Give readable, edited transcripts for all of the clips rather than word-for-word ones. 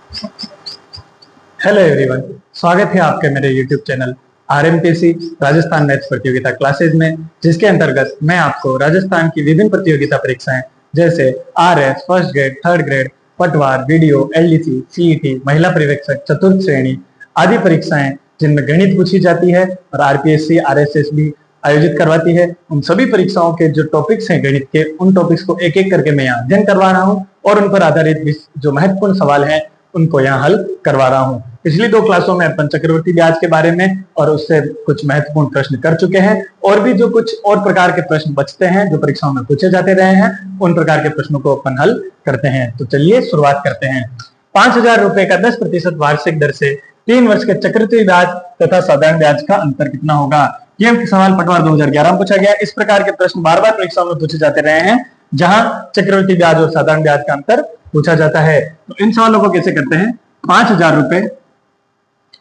Hello everyone, स्वागत है आपके मेरे यूट्यूब चैनल आरएमपीसी राजस्थान मैथ्स प्रतियोगिता क्लासेज में, जिसके अंतर्गत मैं आपको राजस्थान की विभिन्न प्रतियोगिता परीक्षाएं जैसे RS, first grade, third grade, पटवार, बीडीओ, एलडीसी, सीईटी, महिला पर्यवेक्षक, चतुर्थ श्रेणी आदि परीक्षाएं जिनमें गणित पूछी जाती है और आरपीएससी, आरएसएस भी आयोजित करवाती है, उन सभी परीक्षाओं के जो टॉपिक्स हैं गणित के, उन टॉपिक्स को एक एक करके मैं यहाँ अध्ययन करवा रहा हूँ और उन पर आधारित जो महत्वपूर्ण सवाल हैं उनको यहाँ हल करवा रहा हूँ। पिछली दो क्लासों में अपन चक्रवर्ती ब्याज के बारे में और उससे कुछ महत्वपूर्ण प्रश्न कर चुके हैं, और भी जो कुछ और प्रकार के प्रश्न बचते हैं जो परीक्षाओं में पूछे जाते रहे हैं, उन प्रकार के प्रश्नों को अपन हल करते हैं। तो चलिए शुरुआत करते हैं। 5,000 रुपए का 10% वार्षिक दर से 3 वर्ष के चक्रवृद्धि ब्याज तथा साधारण ब्याज का अंतर कितना होगा? यह सवाल पटवार 2011 में पूछा गया। इस प्रकार के प्रश्न बार बार परीक्षाओं में पूछे जाते रहे हैं, जहां चक्रवृद्धि ब्याज और साधारण ब्याज का अंतर पूछा जाता है। तो इन सवालों को कैसे करते हैं? 5,000 रुपए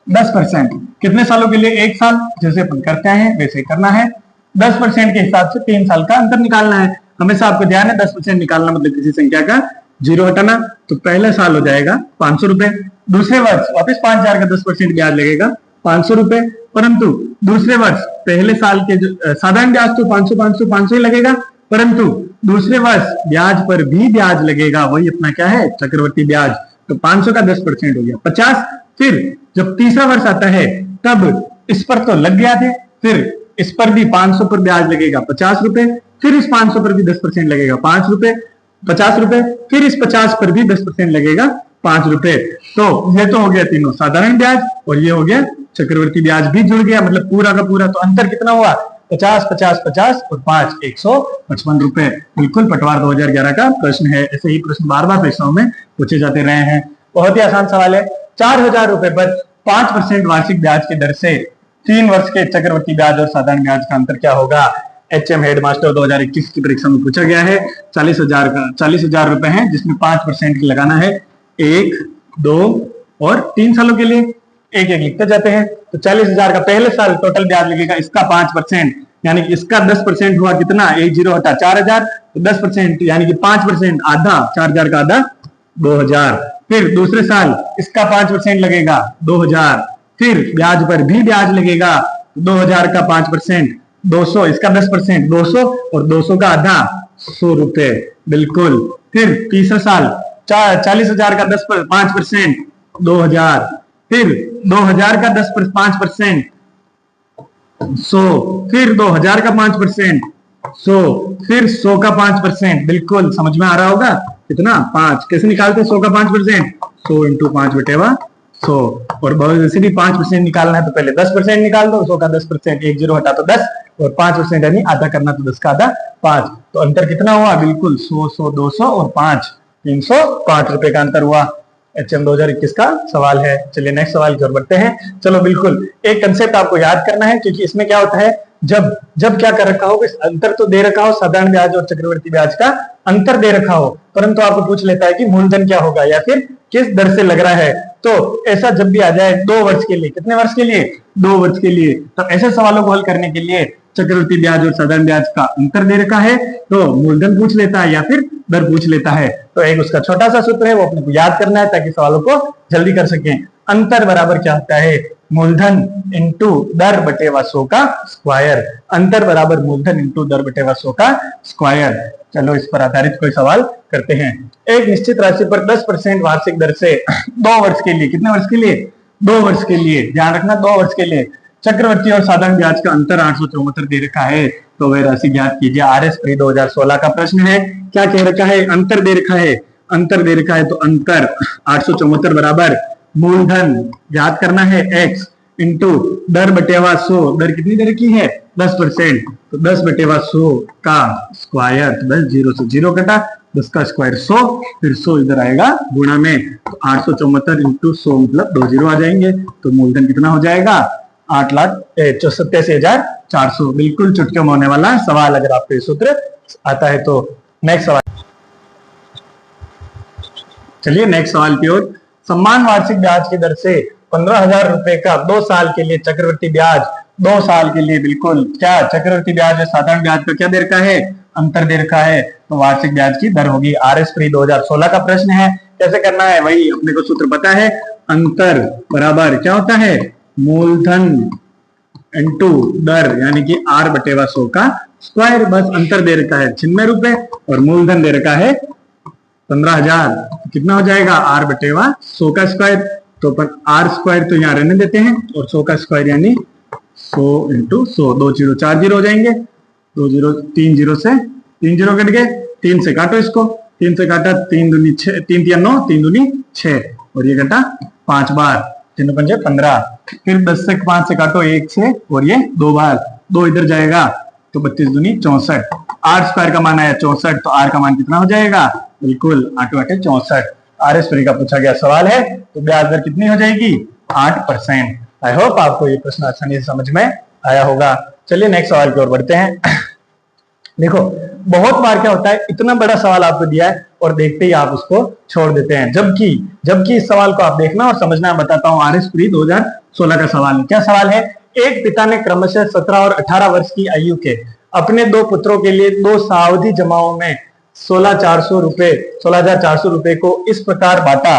10% कितने सालों के लिए? 1 साल, जैसे अपन करते हैं वैसे करना है। 10% के हिसाब से 3 साल का अंतर निकालना है। हमेशा आपको ध्यान है 10% निकालना मतलब किसी संख्या का 0 हटाना। तो पहला साल हो जाएगा 500 रुपए, दूसरे वर्ष वापस 5,000 का 10% ब्याज लगेगा 500 रुपए, परंतु दूसरे वर्ष पहले साल के जो साधारण ब्याज तो 500 ही लगेगा, परंतु दूसरे वर्ष ब्याज पर भी ब्याज लगेगा, वही अपना क्या है? चक्रवर्ती ब्याज। तो 500 का 10% हो गया 50। फिर जब तीसरा वर्ष आता है तब इस पर तो लग गया थे, फिर इस पर भी 500 पर ब्याज लगेगा 50 रुपए, फिर इस 500 पर भी 10% लगेगा 5 रुपए 50 रुपए, फिर इस 50 पर भी 10% लगेगा 5 रुपए। तो ये तो हो गया तीनों साधारण ब्याज और ये हो गया चक्रवर्ती ब्याज भी जुड़ गया, मतलब पूरा का पूरा। तो अंतर कितना हुआ? 50 50 50 और 5 155 रुपए। बिल्कुल पटवार 2011 का प्रश्न है। ऐसे ही प्रश्न बार बार परीक्षाओं में पूछे जाते रहे हैं। बहुत ही आसान सवाल है। 4,000 रुपए पर 5% वार्षिक ब्याज की दर से 3 वर्ष के चक्रवर्ती ब्याज और साधारण ब्याज का अंतर क्या होगा? एचएम हेडमास्टर 2021 की परीक्षा में पूछा गया है। 40,000 रुपए है, जिसमें 5% लगाना है 1, 2 और 3 सालों के लिए। एक एक लिखते जाते हैं। तो 40,000 का पहले साल टोटल ब्याज लगेगा, इसका 5%, यानी कि इसका 10% हुआ कितना? 1 0 हटा 4,000, तो 10% यानी कि 5% आधा, 4,000 का आधा 2,000। फिर दूसरे साल इसका 5% लगेगा 2,000, फिर ब्याज पर भी ब्याज लगेगा 2,000 का 5% 200, इसका 10% 200 और 200 का आधा 100 रुपए। बिल्कुल। फिर तीसरा साल 40,000 का 5% 2,000, फिर 2,000 का 5% 100, फिर 2,000 का 5% 100, फिर 100 का 5%। बिल्कुल समझ में आ रहा होगा कितना? 5। कैसे निकालते हैं 100 का 5%? 100 × 5 बटेवा 100। और वैसे भी 5% निकालना है तो पहले 10% निकाल दो। 100 का 10%, 1 0 हटा तो 10 और 5% यानी आधा करना तो 10 का आधा 5। तो अंतर कितना हुआ? बिल्कुल 100 100 200 और 5 305 रुपए का अंतर हुआ। एचएम 2021 का सवाल है। चलिए नेक्स्ट सवाल की ओर बढ़ते हैं। चलो बिल्कुल एक कंसेप्ट आपको याद करना है, क्योंकि इसमें क्या होता है, जब क्या कर रखा हो, अंतर तो दे रखा हो, साधारण ब्याज और चक्रवर्ती ब्याज का अंतर दे रखा हो, परंतु आपको पूछ लेता है कि मूलधन क्या होगा या फिर किस दर से लग रहा है। तो ऐसा जब भी आ जाए 2 वर्ष के लिए, कितने वर्ष के लिए? 2 वर्ष के लिए, तो ऐसे सवालों को हल करने के लिए चक्रवर्ती ब्याज और साधारण ब्याज का अंतर दे रखा है तो मूलधन पूछ लेता है या फिर दर पूछ लेता है। तो एक उसका छोटा सा सूत्र है, वो अपने को याद करना है ताकि सवालों को जल्दी कर सकें। अंतर बराबर क्या होता है? मूलधन इंटू दर बटे 100 का स्क्वायर। अंतर बराबर मूलधन इंटू दर बटे 100 का स्क्वायर। चलो इस पर आधारित कोई सवाल करते हैं। एक निश्चित राशि पर 10% वार्षिक दर से 2 वर्ष के लिए, कितने वर्ष के लिए? 2 वर्ष के लिए, ध्यान रखना 2 वर्ष के लिए चक्रवर्ती और साधारण ब्याज का अंतर 874 दे रखा है, तो वह राशि ज्ञात कीजिए। आरएस प्री 2016 का प्रश्न है। क्या कह रखा है? अंतर दे रखा है। अंतर दे रखा है तो अंतर 874 बराबर मूलधन ज्ञात करना है x इंटू दर बटेवा 100। दर कितनी दर की है? 10%, तो 10 बटेवा 100 का स्क्वायर। तो 10 0 से 0 कटा, 10 का स्क्वायर 100, फिर 100 इधर आएगा गुणा में, तो 874 इंटू 100 मतलब 2 0 आ जाएंगे। तो मूलधन कितना हो जाएगा? 8,87,400। बिल्कुल चुटकी में होने वाला सवाल अगर आपको ये सूत्र आता है तो। नेक्स्ट सवाल, चलिए नेक्स्ट सवाल की ओर। सम्मान वार्षिक ब्याज की दर से 15,000 रुपए का 2 साल के लिए चक्रवर्ती ब्याज, 2 साल के लिए बिल्कुल क्या चक्रवर्ती ब्याज है, साधारण ब्याज का क्या दे रखा है? अंतर दे रखा है, तो वार्षिक ब्याज की दर होगी। आरएस प्री 2016 का प्रश्न है। कैसे करना है, वही अपने को सूत्र पता है, अंतर बराबर क्या होता है, मूलधन इंटू दर, यानी कि R बटेवा 100 का स्क्वायर। बस अंतर दे रखा है 96 रुपए और मूलधन दे रखा है 15,000, कितना हो जाएगा R बटेवा 100 का स्क्वायर। तो अपन R स्क्वायर तो यहाँ रहने देते हैं और 100 का स्क्वायर यानी 100 इंटू 100, 2 जीरो 4 जीरो हो जाएंगे, 2 जीरो 3 जीरो से 3 जीरो कट गए, 3 से काटो इसको, 3 से काटा 3 दूनी 6, 3 तिया 9, 3 दूनी 6 और ये कटा 5 बार, 3 पंजे 15, फिर 10 से 5 से काटो 1 6 और ये 2 बार, 2 इधर जाएगा तो 32 दूनी 64। R स्क्वायर का मान आया 64, तो R का मान कितना हो जाएगा, बिल्कुल 8 8 64। RS का पूछा गया सवाल है, तो ब्याज दर कितनी हो जाएगी, 8%। आई होप आपको ये प्रश्न आसानी से समझ में आया होगा। चलिए नेक्स्ट सवाल की ओर बढ़ते हैं। देखो बहुत बार क्या होता है, इतना बड़ा सवाल आपको दिया है और देखते ही आप उसको छोड़ देते हैं, जबकि इस सवाल को आप देखना और समझना। बताता हूँ, RS प्री 2016 का सवाल है। क्या सवाल है, एक पिता ने क्रमशः 17 और 18 वर्ष की आयु के अपने 2 पुत्रों के लिए 2 सावधि जमाओं में 16,400 रुपए को इस प्रकार बांटा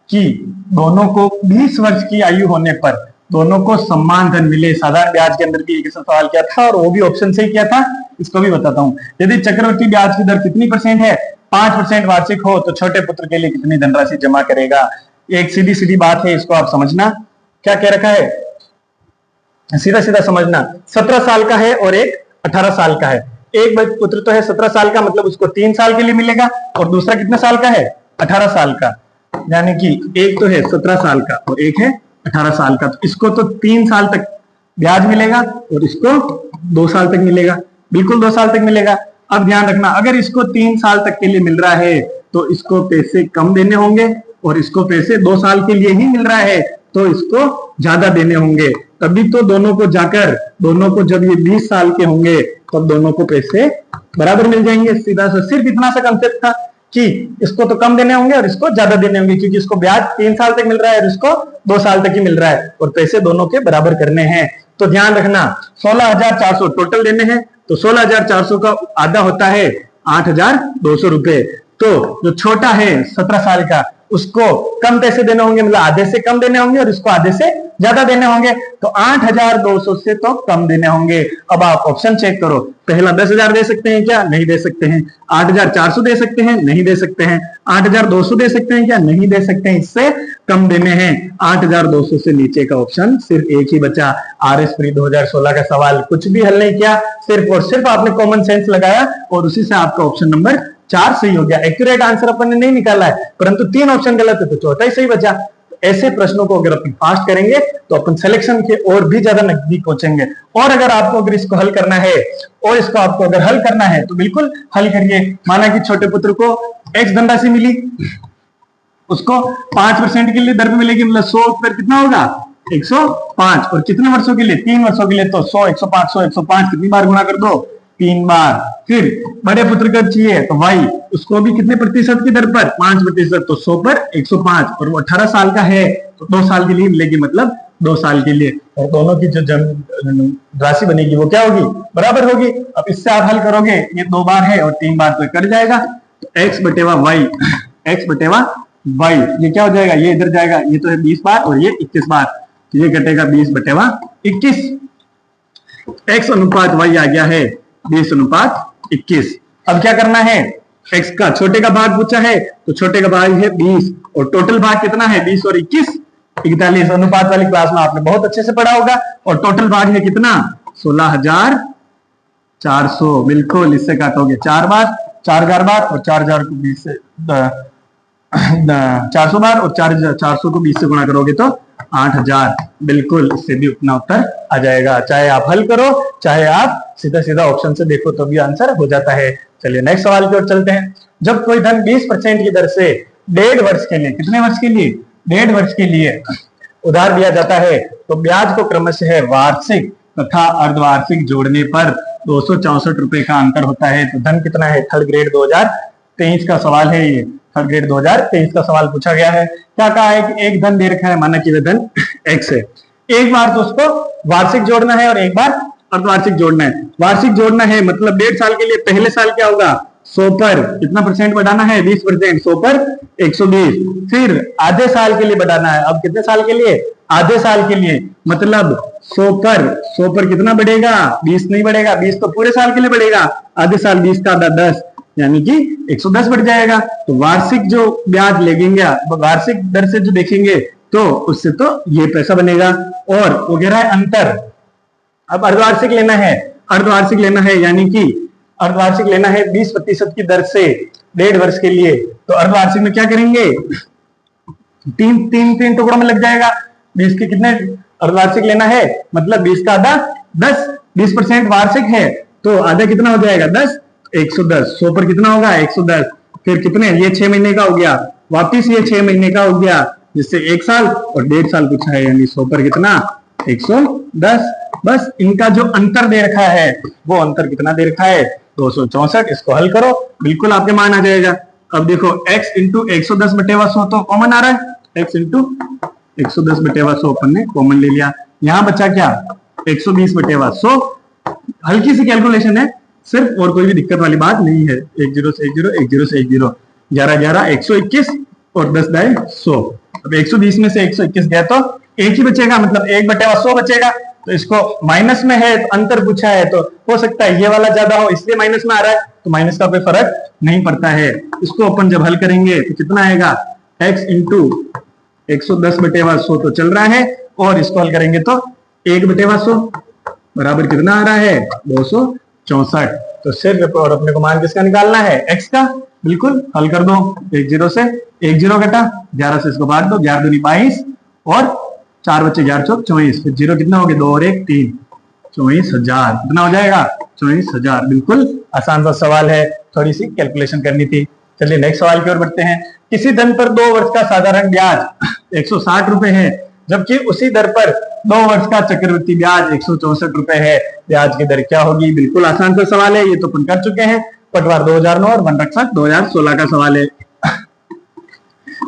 कि दोनों को 20 वर्ष की आयु होने पर दोनों को समान धन मिले। साधारण ब्याज के अंदर भी एक सवाल किया था और वो भी ऑप्शन से ही किया था, इसको भी बताता हूँ। यदि चक्रवृद्धि ब्याज की दर कितनी % है, 5% वार्षिक हो, तो छोटे पुत्र के लिए कितनी धनराशि जमा करेगा। एक सीधी सीधी बात है, इसको आप समझना। क्या कह रखा है, सीधा सीधा समझना। 17 साल का है और एक 18 साल का है। एक पुत्र तो है 17 साल का, मतलब उसको 3 साल के लिए मिलेगा, और दूसरा कितने साल का है, 18 साल का। यानी कि एक तो है 17 साल का और एक है 18 साल का, तो इसको तो 3 साल तक ब्याज मिलेगा और इसको 2 साल तक मिलेगा, बिल्कुल 2 साल तक मिलेगा। अब ध्यान रखना, अगर इसको 3 साल तक के लिए मिल रहा है तो इसको पैसे कम देने होंगे, और इसको पैसे 2 साल के लिए ही मिल रहा है तो इसको ज्यादा देने होंगे। तभी तो दोनों को जब ये 20 साल के होंगे तब दोनों को पैसे बराबर मिल जाएंगे। सीधा सा सिर्फ इतना सा कंसेप्ट था कि इसको तो कम देने होंगे और इसको ज्यादा देने होंगे, क्योंकि इसको ब्याज 3 साल तक मिल रहा है और इसको 2 साल तक ही मिल रहा है, और पैसे दोनों के बराबर करने हैं। तो ध्यान रखना, 16,400 टोटल देने हैं, तो 16,400 का आधा होता है 8,200 रुपए। तो जो छोटा है 17 साल का, उसको कम पैसे देने होंगे, मतलब आधे से कम देने होंगे, और इसको आधे से ज्यादा देने होंगे। तो 8,200 से तो कम देने होंगे। अब आप ऑप्शन चेक करो, पहला 10,000 दे सकते हैं क्या, नहीं दे सकते हैं। 8,400 दे सकते हैं, नहीं दे सकते हैं। 8,200 दे सकते हैं क्या, नहीं दे सकते हैं। इससे कम देने हैं। 8,200 से नीचे का ऑप्शन सिर्फ एक ही बचा। RS प्री 2016 का सवाल कुछ भी हल नहीं किया, सिर्फ और सिर्फ आपने कॉमन सेंस लगाया और उसी से आपका ऑप्शन नंबर 4 सही हो गया। एक्यूरेट आंसर अपन ने नहीं निकाला है, परंतु 3 ऑप्शन गलत है तो चौथा ही सही बचा। ऐसे प्रश्नों को अगर अपन फास्ट करेंगे तो अपन सिलेक्शन के और भी ज्यादा नजदीक पहुंचेंगे। और अगर आपको अगर इसको हल करना है और इसको आपको अगर हल करना है तो बिल्कुल हल करिए। माना कि छोटे पुत्र को x धनराशि मिली, उसको 5% के लिए दर पे मिलेगी, मतलब 100 पर कितना होगा, 105, और कितने वर्षों के लिए, 3 वर्षों के लिए। तो 100 105 100 105 कितनी बार गुणा कर दो, 3 बार। फिर बड़े पुत्र का चाहिए तो y, उसको भी कितने प्रतिशत की दर पर, 5%, तो 100 पर 105, और वो 18 साल का है तो 2 साल के लिए मिलेगी, मतलब 2 साल के लिए। और दोनों की जो राशि बनेगी वो क्या होगी, बराबर होगी। अब इससे आप हल करोगे, ये 2 बार है और 3 बार तो कट जाएगा, तो x बटेवा y, ये क्या हो जाएगा, ये इधर जाएगा, ये तो है 20 बार और ये 21 बार, ये कटेगा 20 बटेवा 21। x अनुपात y आ गया है 20 अनुपात 21। अब क्या करना है, x का छोटे का भाग पूछा है तो छोटे का भाग है 20, और टोटल भाग कितना है, 20 और 21 41। अनुपात वाली क्लास में आपने बहुत अच्छे से पढ़ा होगा। और टोटल भाग है कितना, 16,400, बिल्कुल इससे काटोगे 4 बार, 4,000 बार, और 4,000 को 20 से 400 बार, और 400 को 20 से गुणा करोगे तो 8,000, बिल्कुल इससे भी उतना उत्तर आ जाएगा। चाहे आप हल करो, चाहे आप सीधा सीधा ऑप्शन से देखो, तो भी आंसर हो जाता है। चलिए नेक्स्ट सवाल की ओर चलते हैं। जब कोई धन 20% की दर से 1.5 वर्ष के लिए, कितने वर्ष के लिए, 1.5 वर्ष के लिए उधार दिया जाता है, तो ब्याज को क्रमशः वार्षिक तथा अर्धवार्षिक जोड़ने पर 264 रुपए का अंतर होता है। तो धन कितना है, थर्ड ग्रेड 2023 का सवाल है, ये थर्ड ग्रेड 2023 का सवाल पूछा गया है। क्या कहा है कि एक धन दे रखा है, माना कि वह धन x है, एक बार तो उसको वार्षिक जोड़ना है और एक बार अर्धवार्षिक जोड़ना है। वार्षिक जोड़ना है मतलब 1.5 साल के लिए पहले साल क्या होगा 100 पर कितना परसेंट बढ़ाना है? 20%। 100 पर 120। फिर आधे साल के लिए बढ़ाना है। अब कितने साल के लिए? आधे साल के लिए। मतलब 100 पर कितना बढ़ेगा? 20 नहीं बढ़ेगा, 20 तो पूरे साल के लिए बढ़ेगा। आधे साल 20 का आधा 10, यानी कि 110 बढ़ जाएगा। तो वार्षिक जो ब्याज लगेंगे, वार्षिक दर से जो देखेंगे तो उससे तो ये पैसा बनेगा। और वो कह रहा है अंतर। अब अर्धवार्षिक लेना है, अर्धवार्षिक लेना है, यानी कि अर्धवार्षिक लेना है 20% की दर से 1.5 वर्ष के लिए। तो अर्धवार्षिक में क्या करेंगे? तीन टुकड़ों में लग जाएगा। 20 के कितने अर्धवार्षिक लेना है? मतलब 20 का आधा 10, 20% वार्षिक है तो आधा कितना हो जाएगा? 10, 110। 100 पर कितना होगा? 110। फिर कितने? ये 6 महीने का हो गया, वापिस ये 6 महीने का हो गया, जिससे 1 साल और 1.5 साल पूछा है, यानी 100 पर कितना? 110। बस इनका जो अंतर दे रखा है वो अंतर कितना दे रखा है? 264। इसको हल करो, बिल्कुल आपके मान आ जाएगा। अब देखो x इंटू 110/100 तो कॉमन आ रहा है। x इंटू 110/100 अपन ने कॉमन ले लिया। यहां बचा क्या? 120/100। हल्की सी कैलकुलेशन है सिर्फ, और कोई भी दिक्कत वाली बात नहीं है। 1 0 से 1 0, 1 0 से 1 0, 11 11, 121 और 10 दाए 100। अब 120 में से 121 गया तो एक ही बचेगा, मतलब 1/100 बचेगा। तो इसको माइनस में है, तो अंतर पूछा है, तो हो सकता है ये वाला ज्यादा हो इसलिए माइनस में आ रहा है, तो माइनस का कोई फर्क नहीं पड़ता है। इसको अपन जब हल करेंगे तो कितना आएगा? x इंटू 110/100 तो चल रहा है, और इसको हल करेंगे तो 1/100 बराबर कितना आ रहा है? 264। तो सिर्फ और अपने को मान किसका निकालना है? x का। बिल्कुल हल कर दो। 1 0 से 1 0 घटा, 11 से इसको भाग दो, 11 दूनी 22 और 4 बच्चे 11 चौक 24। फिर 0 कितना हो गया? 2 और 1 3, 24,000। कितना हो जाएगा? 24,000। बिल्कुल आसान सा सवाल है, थोड़ी सी कैलकुलेशन करनी थी। चलिए नेक्स्ट सवाल की ओर बढ़ते हैं। किसी धन पर 2 वर्ष का साधारण ब्याज 160 रुपए है, जबकि उसी दर पर 2 वर्ष का चक्रवृद्धि ब्याज 164 रुपए है। ब्याज की दर क्या होगी? बिल्कुल आसान सा सवाल है, ये तो अपन कर चुके हैं। पटवार 2009 और वन रक्षक 2016 का सवाल है।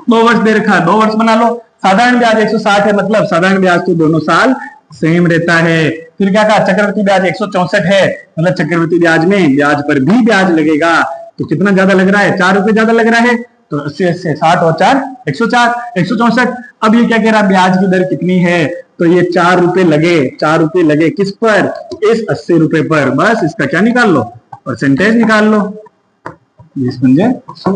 2 वर्ष दे रखा है, 2 वर्ष बना लो। साधारण ब्याज 160 है, मतलब साधारण ब्याज तो दोनों साल सेम रहता है। फिर क्या कहा? चक्रवृद्धि ब्याज 164 है, मतलब चक्रवृद्धि ब्याज में ब्याज पर भी ब्याज लगेगा। तो कितना ज्यादा लग रहा है? 4 रुपए ज्यादा लग रहा है। तो 80 से 60 और 4 104, 164। अब ये क्या कह रहा है? ब्याज की दर कितनी है? तो ये 4 रुपए लगे। 4 रुपए लगे किस पर? इस 80 रुपए पर। बस इसका क्या निकाल लो? परसेंटेज निकाल लो।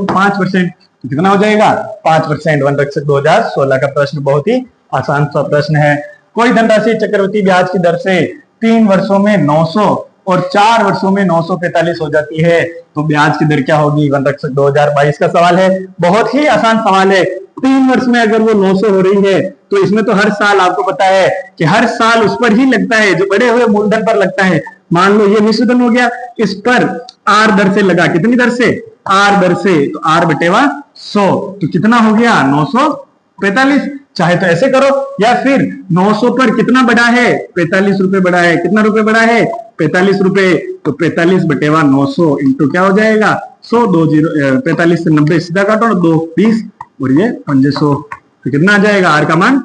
5%। तो कितना हो जाएगा? 5%। वन रक्षक 2016 का प्रश्न बहुत ही आसान सा प्रश्न है। कोई धनराशि चक्रवृद्धि ब्याज की दर से 3 वर्षों में 900 और 4 वर्षों में 945 हो जाती है, तो ब्याज की दर क्या होगी? वन रक्षक 2022 का सवाल है, बहुत ही आसान सवाल है। 3 वर्ष में अगर वो 900 हो रही है तो इसमें तो हर साल आपको पता है कि हर साल उस पर ही लगता है, जो बढ़े हुए मूलधन पर लगता है। मान लो ये मिश्रधन हो गया, इस पर आर दर से लगा। कितनी दर से? आर दर से। तो आर बटेवा 100, तो कितना हो गया? 945। चाहे तो ऐसे करो, या फिर 900 पर कितना बढ़ा है? 45 रुपए बढ़ा है। कितना रुपए बढ़ा है? 45 रुपए। तो 45/900 इंटू क्या हो जाएगा? 100। 2 0, 45 से 90 सीधा काटो, 2 20 और ये 500। तो कितना आ जाएगा? आर का मान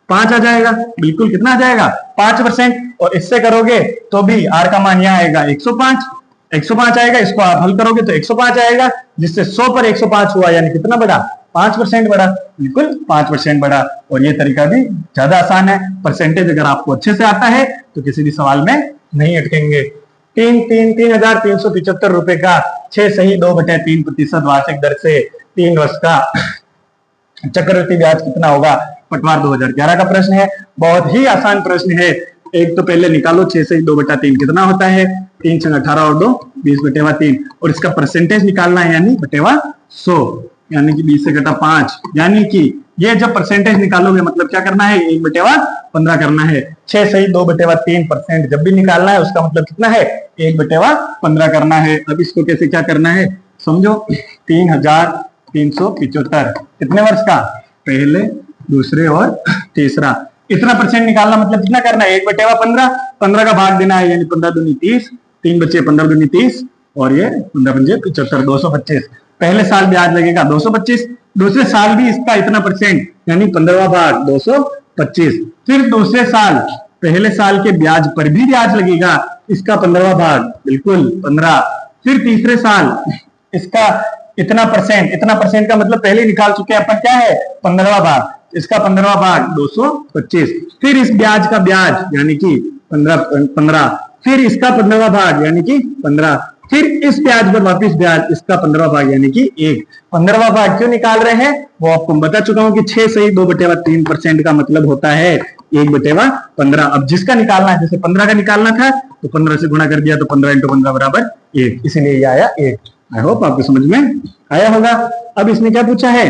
5 आ जाएगा। बिल्कुल कितना आ जाएगा? 5%। और इससे करोगे तो भी आर का मान यहाँ आएगा 105। 105 आएगा। इसको आप हल करोगे तो 105 आएगा, जिससे 100 पर 105 हुआ, यानी कितना बढ़ा? 5% बढ़ा। बिल्कुल 5% बढ़ा। और ये तरीका भी ज्यादा आसान है। परसेंटेज अगर आपको अच्छे से आता है तो किसी भी सवाल में नहीं अटकेंगे। 3,375 रुपए का 6 सही 2/3% वार्षिक दर से 3 वर्ष का चक्रवृद्धि ब्याज कितना होगा? पटवार 2011 का प्रश्न है, बहुत ही आसान प्रश्न है। एक तो पहले निकालो 6 सही 2/3 कितना होता है? 3 छंग 18 और 2 20/3, और इसका परसेंटेज निकालना है, यानी बटेवा 100, यानी कि 20 से घटा 5, यानी कि ये जब परसेंटेज निकालोगे मतलब क्या करना है? 1/15 करना है। 6 सही 2/3% जब भी निकालना है उसका मतलब कितना है? 1/15 करना है। अब इसको कैसे क्या करना है समझो। 3,375 कितने वर्ष का? पहले, दूसरे और तीसरा। इतना परसेंट निकालना मतलब कितना करना है? 1/15, 15 का भाग देना है, यानी 15 दूनी 30, 3 बचे 15 दूनी 30 और ये 15 पंजे 75, 225। पहले साल ब्याज लगेगा 225, दूसरे साल भी इसका इतना परसेंट, यानी 15वां भाग 225। फिर दूसरे साल पहले साल के ब्याज पर भी ब्याज लगेगा, इसका 15वां भाग, बिल्कुल 15। फिर तीसरे साल इसका इतना परसेंट का मतलब पहले निकाल चुके हैं अपन, क्या है 15वां भाग, इसका 15वां भाग 225, फिर इस ब्याज का ब्याज यानी कि 15, फिर इसका 15वां भाग यानी कि 15, फिर इस ब्याज पर वापिस ब्याज, इसका 15वां भाग यानी कि 1। 15वां भाग क्यों निकाल रहे हैं वो आपको बता चुका हूं कि 6 सही 2/3% का मतलब होता है 1/15। अब जिसका निकालना है, जैसे 15 का निकालना था तो 15 से गुणा कर दिया तो 15 × 15 बराबर 1, इसीलिए ये आया 1। आई होप आपको समझ में आया होगा। अब इसने क्या पूछा है,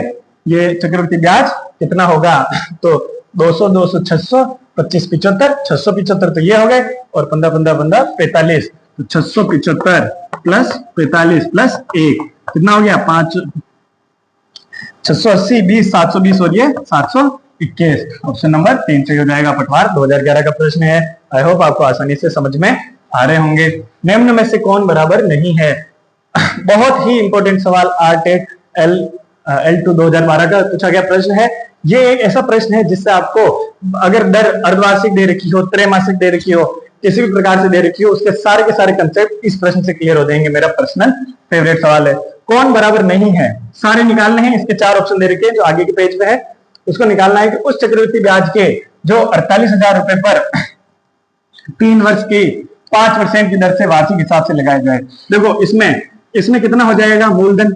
ये चक्रवृद्धि ब्याज कितना होगा, तो 200 200 600, 25 75, 675 तो ये हो गए, और 15 15 15 45, तो 675 प्लस 45 प्लस 1 कितना हो गया 5, 680 20 720 और ये 721। ऑप्शन नंबर 3 सही हो जाएगा। पटवार 2011 का प्रश्न है। आई होप आपको आसानी से समझ में आ रहे होंगे। निम्न में से कौन बराबर नहीं है, बहुत ही इंपॉर्टेंट सवाल आरटेट L2 2012 का पूछा गया प्रश्न है। ये एक ऐसा प्रश्न है जिससे आपको अगर दर अर्धवार्षिक दे रखी हो, त्रैमासिक दे रखी हो, किसी भी प्रकार से दे रखी हो, उसके सारे के सारे कंसेप्ट इस प्रश्न से क्लियर हो जाएंगे। मेरा पर्सनल फेवरेट सवाल है। कौन बराबर नहीं है, सारे निकालने हैं। इसके 4 ऑप्शन दे रखे हैं जो आगे के पेज पे है, उसको निकालना है कि उस चक्रवृद्धि ब्याज के जो 48,000 रुपए पर 3 वर्ष की 5% की दर से वार्षिक हिसाब से लगाया जाए। देखो इसमें कितना हो जाएगा, मूलधन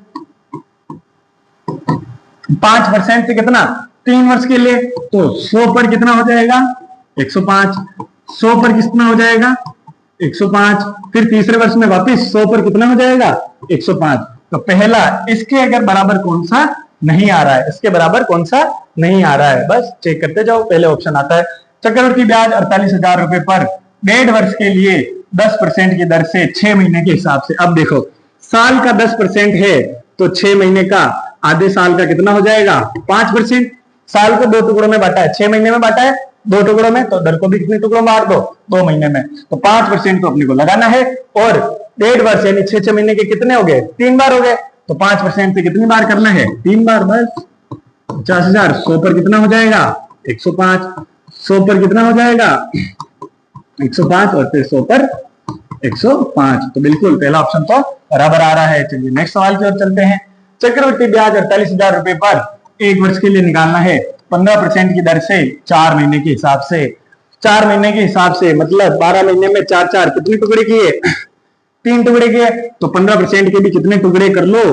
5% से कितना 3 वर्ष के लिए, तो 100 पर कितना हो जाएगा 105, 100 पर कितना हो जाएगा 105, फिर तीसरे वर्ष में वापिस 100 पर कितना हो जाएगा 105। तो पहला इसके अगर बराबर कौन सा नहीं आ रहा है, इसके बराबर कौन सा नहीं आ रहा है, बस चेक करते जाओ। पहले ऑप्शन आता है चक्रवृद्धि ब्याज 48,000 रुपए पर 1.5 वर्ष के लिए 10% की दर से 6 महीने के हिसाब से। अब देखो साल का 10% है तो 6 महीने का आधे साल का कितना हो जाएगा 5%। साल को 2 टुकड़ों में बांटा है, 6 महीने में बांटा है 2 टुकड़ों में, तो दर को भी कितने टुकड़ों में बांट दो 2 महीने में, तो 5% को अपने को लगाना है। और 1.5 वर्ष यानी 6 महीने के कितने हो गए 3 बार हो गए, तो 5% से कितनी बार करना है 3 बार, बस 50,000। 100 पर कितना हो जाएगा 105, 100 पर कितना हो जाएगा 105 और फिर 100 पर 105। तो बिल्कुल पहला ऑप्शन तो बराबर आ रहा है। चलिए नेक्स्ट सवाल की ओर चलते हैं। चक्रवृद्धि ब्याज 48,000 रुपए पर 1 वर्ष के लिए निकालना है 15% की दर से 4 महीने के हिसाब से। 4 महीने के हिसाब से मतलब 12 महीने में 4 कितने टुकड़े किए 3 टुकड़े किए, तो 15% के भी कितने टुकड़े कर लो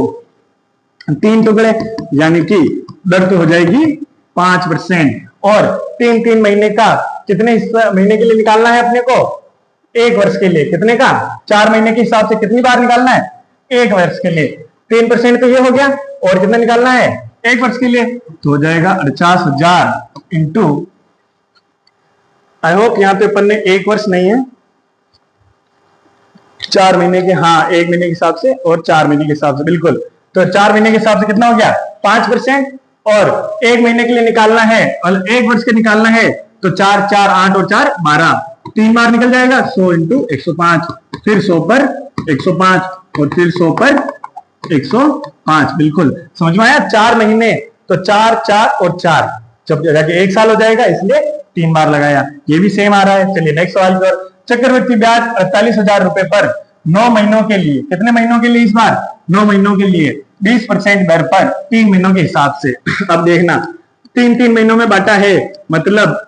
3 टुकड़े, यानी कि दर तो हो जाएगी 5%। और 3 महीने का कितने महीने के लिए निकालना है अपने को 1 वर्ष के लिए, कितने का 4 महीने के हिसाब से कितनी बार निकालना है 1 वर्ष के लिए। 3% तो ये हो गया, और कितना निकालना है 1 वर्ष के लिए, तो हो जाएगा 48,000 इंटू, आई होप यहाँ पे अपन ने 1 वर्ष नहीं है 4 महीने के, हाँ 1 महीने के हिसाब से और 4 महीने के हिसाब से, बिल्कुल। तो 4 महीने के हिसाब से कितना हो गया 5%, और 1 महीने के लिए निकालना है और 1 वर्ष के निकालना है तो 4 4 8 और 4 12, 3 बार निकल जाएगा 100 इंटू 105, फिर 100 पर 105 और फिर 100 पर 105। बिल्कुल समझ में आया। 4 महीने तो 4 4 और 4, जब जाके 1 साल हो जाएगा, इसलिए 3 बार लगाया। ये भी सेम आ रहा है। चलिए नेक्स्ट सवाल पर। चक्रवृद्धि ब्याज 48,000 रुपए पर 9 महीनों के लिए, कितने महीनों के लिए इस बार 9 महीनों के लिए 20% दर पर 3 महीनों के हिसाब से। अब देखना 3 महीनों में बांटा है, मतलब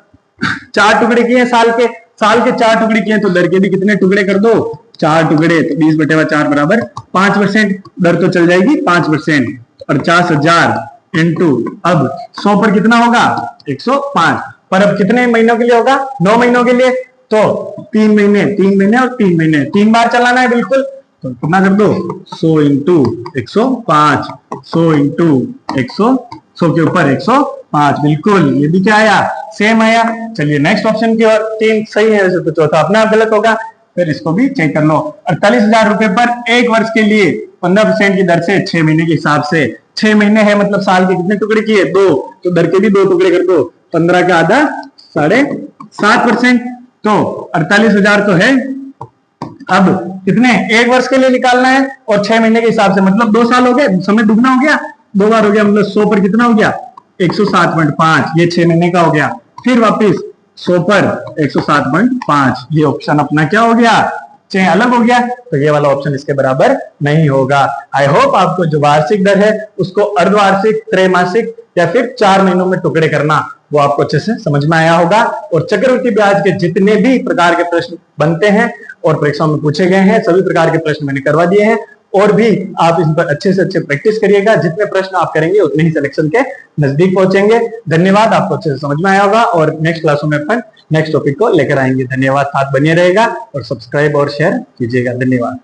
4 टुकड़े किए साल के 4 टुकड़े किए, तो दर के भी कितने टुकड़े कर दो 4 टुकड़े, तो 20/4 बराबर 5%, दर तो चल जाएगी 5%। 50,000 इंटू, अब 100 पर कितना होगा 105, पर अब कितने महीनों के लिए होगा 9 महीनों के लिए, तो 3 महीने और 3 महीने 3 बार चलाना है। बिल्कुल, तो कितना कर दो 100 इंटू 105, 100 इंटू 100 के ऊपर 105। बिल्कुल, ये भी क्या आया सेम आया। चलिए नेक्स्ट ऑप्शन की ओर। 3 सही है वैसे, तो चौथा अपना गलत होगा, फिर इसको भी चेक कर लो। 48,000 रुपए पर 1 वर्ष के लिए 15% की दर से 6 महीने के हिसाब से। 6 महीने है मतलब साल के कितने टुकड़े किए 2, तो दर के भी 2 टुकड़े कर दो, 15 का आधा 7.5%, तो 48,000 तो है। अब कितने 1 वर्ष के लिए निकालना है और 6 महीने के हिसाब से, मतलब 2 साल हो गए, समय दुगना हो गया, 2 बार हो गया, मतलब 100 पर कितना हो गया 107.5, ये 6 महीने का हो गया। फिर वापिस 100 पर 107.5, ये ऑप्शन अपना क्या हो गया चाहे अलग हो गया तो ये वाला ऑप्शन इसके बराबर नहीं होगा। आई होप आपको जो वार्षिक दर है उसको अर्धवार्षिक, त्रैमासिक या फिर 4 महीनों में टुकड़े करना वो आपको अच्छे से समझ में आया होगा। और चक्रवृद्धि ब्याज के जितने भी प्रकार के प्रश्न बनते हैं और परीक्षाओं में पूछे गए हैं सभी प्रकार के प्रश्न मैंने करवा दिए हैं। और भी आप इस पर अच्छे से अच्छे प्रैक्टिस करिएगा, जितने प्रश्न आप करेंगे उतने ही सिलेक्शन के नजदीक पहुंचेंगे। धन्यवाद, आपको अच्छे से समझ में आया होगा और नेक्स्ट क्लासों में अपन नेक्स्ट टॉपिक को लेकर आएंगे। धन्यवाद, साथ बनिए रहेगा और सब्सक्राइब और शेयर कीजिएगा। धन्यवाद।